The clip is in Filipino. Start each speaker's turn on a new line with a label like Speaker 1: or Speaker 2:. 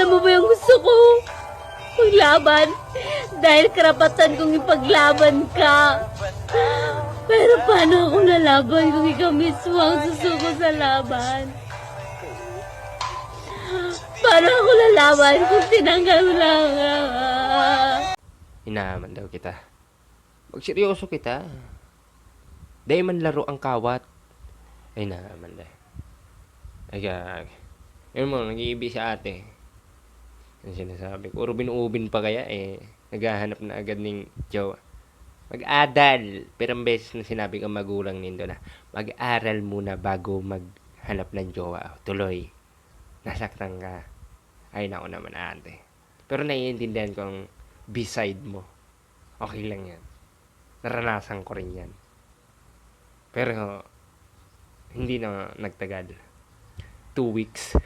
Speaker 1: Alam mo ba yung gusto ko? Maglaban. Dahil karapatan kong ipaglaban ka. Pero paano ako lalaban kung ikaw mismo ang susuko sa laban? Paano ako lalaban kung tinanggal mo lang?
Speaker 2: Hinaman daw kita. Magseryoso kita. Dahil man laro ang kawat. Ay naman dahil. Ay gag. Yun mo, nag-iibi sa ate. Yung sinasabi ko. Puro binuubin pa kaya eh. Naghahanap na agad ng jowa. Mag-adal. Pero ang beses na sinabi ko magulang nindo na mag-aral muna bago maghanap ng jowa. Tuloy. Nasaktan ka. Ay nako naman ate. Pero naiintindihan ko ang B-side mo. Okay lang yan. Naranasan ko rin yan. Pero hindi na nagtagal. 2 weeks.